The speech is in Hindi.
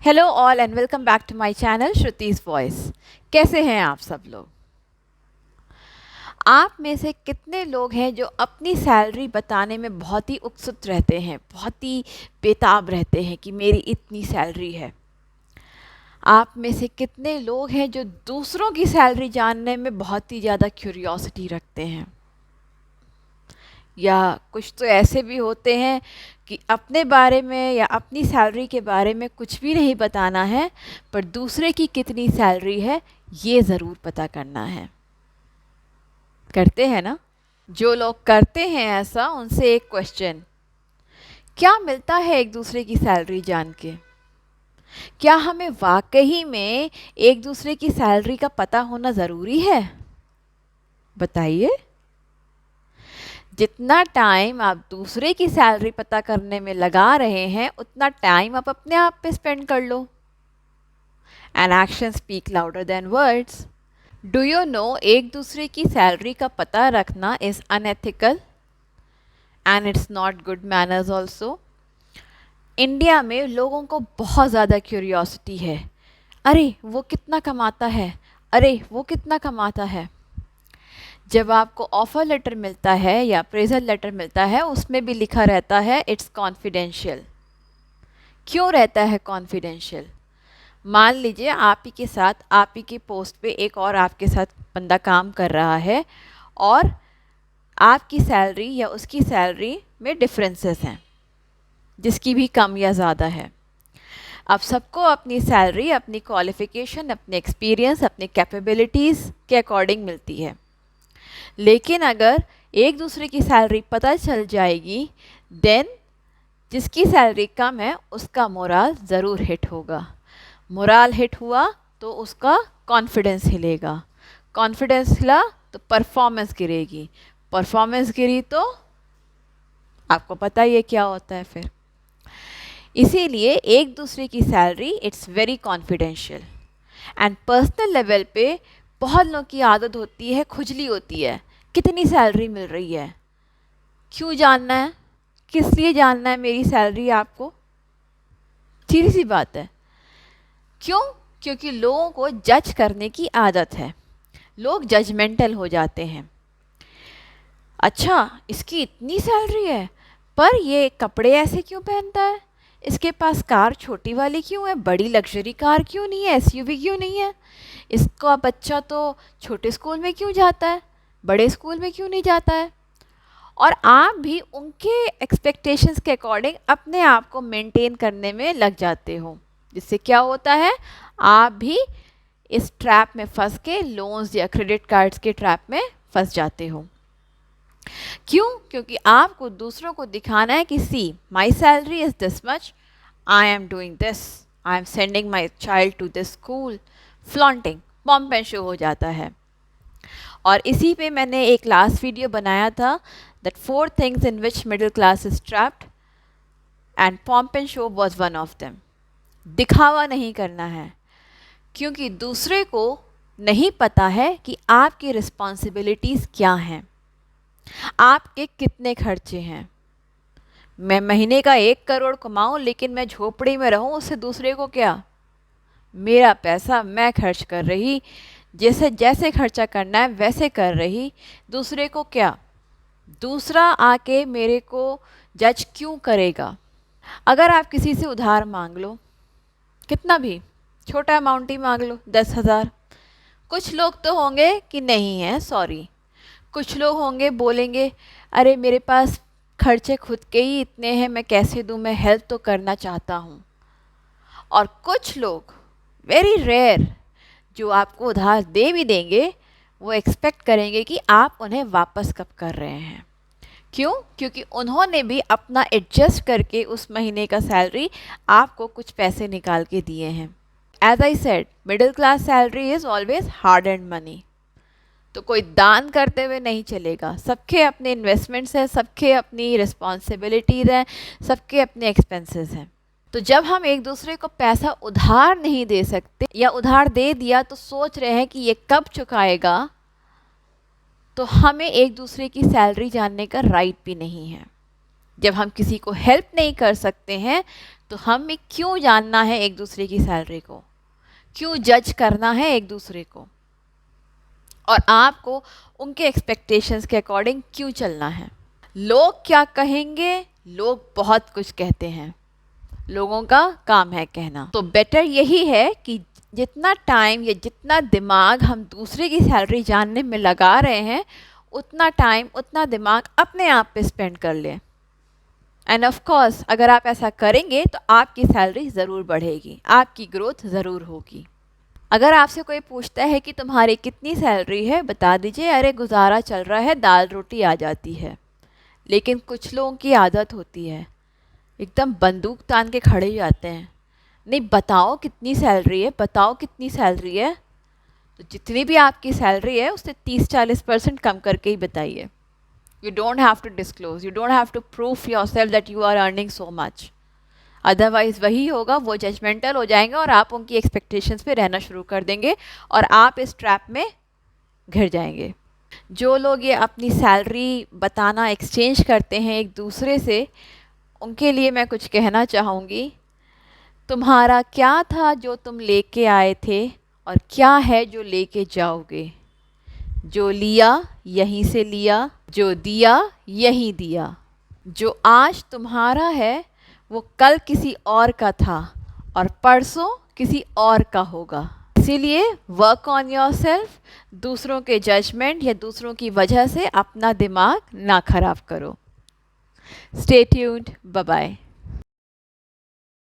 Hello all and welcome back to my channel Shruti's voice. कैसे हैं आप सब लोग? आप में से कितने लोग हैं जो अपनी सैलरी बताने में बहुत ही उत्सुक रहते हैं, बहुत ही बेताब रहते हैं कि मेरी इतनी सैलरी है? आप में से कितने लोग हैं जो दूसरों की सैलरी जानने में बहुत ही ज़्यादा क्यूरियोसिटी रखते हैं? या कुछ तो ऐसे भी होते हैं कि अपने बारे में या अपनी सैलरी के बारे में कुछ भी नहीं बताना है, पर दूसरे की कितनी सैलरी है ये ज़रूर पता करना है। करते हैं ना? जो लोग करते हैं ऐसा, उनसे एक क्वेश्चन, क्या मिलता है एक दूसरे की सैलरी जान के? क्या हमें वाकई में एक दूसरे की सैलरी का पता होना ज़रूरी है? बताइए। जितना टाइम आप दूसरे की सैलरी पता करने में लगा रहे हैं, उतना टाइम आप अपने आप पे स्पेंड कर लो। And action speak louder than words. Do you know, एक दूसरे की सैलरी का पता रखना is unethical and it's not good manners also. India में लोगों को बहुत ज़्यादा क्यूरियोसिटी है। अरे वो कितना कमाता है, अरे वो कितना कमाता है। जब आपको ऑफ़र लेटर मिलता है या अप्रेजल लेटर मिलता है, उसमें भी लिखा रहता है इट्स कॉन्फिडेंशियल। क्यों रहता है कॉन्फिडेंशियल? मान लीजिए आप ही के साथ, आप ही की पोस्ट पे एक और आपके साथ बंदा काम कर रहा है और आपकी सैलरी या उसकी सैलरी में डिफरेंसेस हैं, जिसकी भी कम या ज़्यादा है। अब सबको अपनी सैलरी अपनी क्वालिफ़िकेशन, अपने एक्सपीरियंस, अपनी कैपेबिलिटीज़ के अकॉर्डिंग मिलती है। लेकिन अगर एक दूसरे की सैलरी पता चल जाएगी, देन जिसकी सैलरी कम है उसका मोराल ज़रूर हिट होगा। मोराल हिट हुआ तो उसका कॉन्फिडेंस हिलेगा, कॉन्फिडेंस हिला तो परफॉर्मेंस गिरेगी, परफॉर्मेंस गिरी तो आपको पता ही है क्या होता है फिर। इसीलिए एक दूसरे की salary it's very confidential. And personal level पे बहुत लोगों की आदत होती है, खुजली होती है, कितनी सैलरी मिल रही है, क्यों जानना है, किस लिए जानना है मेरी सैलरी आपको? सीधी सी बात है। क्यों? क्योंकि लोगों को जज करने की आदत है, लोग जजमेंटल हो जाते हैं। अच्छा, इसकी इतनी सैलरी है पर ये कपड़े ऐसे क्यों पहनता है, इसके पास कार छोटी वाली क्यों है, बड़ी लग्जरी कार क्यों नहीं है, एसयूवी क्यों नहीं है, इसका बच्चा तो छोटे स्कूल में क्यों जाता है, बड़े स्कूल में क्यों नहीं जाता है। और आप भी उनके एक्सपेक्टेशंस के अकॉर्डिंग अपने आप को मेंटेन करने में लग जाते हो, जिससे क्या होता है, आप भी इस ट्रैप में फंस के लोन्स या क्रेडिट कार्ड्स के ट्रैप में फंस जाते हो। क्यों? क्योंकि आपको दूसरों को दिखाना है कि see my salary is this much, I am doing this, I am sending my child to this school, flaunting, pomp and show हो जाता है। और इसी पे मैंने एक लास्ट वीडियो बनाया था, that 4 things in which middle class is trapped and pomp and show was one of them. दिखावा नहीं करना है, क्योंकि दूसरे को नहीं पता है कि आपकी रिस्पॉन्सिबिलिटीज़ क्या हैं, आपके कितने खर्चे हैं। मैं महीने का 1 करोड़ कमाऊं लेकिन मैं झोपड़ी में रहूं, उससे दूसरे को क्या? मेरा पैसा मैं खर्च कर रही, जैसे जैसे खर्चा करना है वैसे कर रही, दूसरे को क्या? दूसरा आके मेरे को जज क्यों करेगा? अगर आप किसी से उधार मांग लो, कितना भी छोटा अमाउंट ही मांग लो, 10,000, कुछ लोग तो होंगे कि नहीं है सॉरी, कुछ लोग होंगे बोलेंगे अरे मेरे पास खर्चे खुद के ही इतने हैं, मैं कैसे दूं, मैं हेल्प तो करना चाहता हूं। और कुछ लोग, वेरी रेयर, जो आपको उधार दे भी देंगे, वो एक्सपेक्ट करेंगे कि आप उन्हें वापस कब कर रहे हैं। क्यों? क्योंकि उन्होंने भी अपना एडजस्ट करके उस महीने का सैलरी आपको कुछ पैसे निकाल के दिए हैं। As I said, middle class salary is always hard and money. तो कोई दान करते हुए नहीं चलेगा, सबके अपने इन्वेस्टमेंट्स हैं, सबके अपनी रिस्पॉन्सिबिलिटीज़ हैं, सबके अपने एक्सपेंसेस हैं। तो जब हम एक दूसरे को पैसा उधार नहीं दे सकते या उधार दे दिया तो सोच रहे हैं कि ये कब चुकाएगा, तो हमें एक दूसरे की सैलरी जानने का राइट भी नहीं है। जब हम किसी को हेल्प नहीं कर सकते हैं तो हमें क्यों जानना है एक दूसरे की सैलरी को, क्यों जज करना है एक दूसरे को, और आपको उनके एक्सपेक्टेशंस के अकॉर्डिंग क्यों चलना है। लोग क्या कहेंगे, लोग बहुत कुछ कहते हैं, लोगों का काम है कहना। तो बेटर यही है कि जितना टाइम या जितना दिमाग हम दूसरे की सैलरी जानने में लगा रहे हैं, उतना टाइम उतना दिमाग अपने आप पे स्पेंड कर लें। एंड ऑफ कोर्स अगर आप ऐसा करेंगे तो आपकी सैलरी ज़रूर बढ़ेगी, आपकी ग्रोथ ज़रूर होगी। अगर आपसे कोई पूछता है कि तुम्हारी कितनी सैलरी है, बता दीजिए अरे गुजारा चल रहा है, दाल रोटी आ जाती है। लेकिन कुछ लोगों की आदत होती है, एकदम बंदूक तान के खड़े हो जाते हैं, नहीं बताओ कितनी सैलरी है, बताओ कितनी सैलरी है। तो जितनी भी आपकी सैलरी है उससे 30-40% कम करके ही बताइए। You don't have to disclose, you don't have to proof yourself that you are earning so much. Otherwise वही होगा, वो जजमेंटल हो जाएंगे और आप उनकी एक्सपेक्टेशंस पे रहना शुरू कर देंगे और आप इस ट्रैप में घिर जाएंगे। जो लोग ये अपनी सैलरी बताना एक्सचेंज करते हैं एक दूसरे से, उनके लिए मैं कुछ कहना चाहूँगी। तुम्हारा क्या था जो तुम लेके आए थे, और क्या है जो लेके जाओगे। जो लिया यहीं से लिया, जो दिया यहीं दिया। जो आज तुम्हारा है वो कल किसी और का था और परसों किसी और का होगा। इसीलिए वर्क ऑन योर सेल्फ, दूसरों के जजमेंट या दूसरों की वजह से अपना दिमाग ना खराब करो। Stay tuned, bye bye.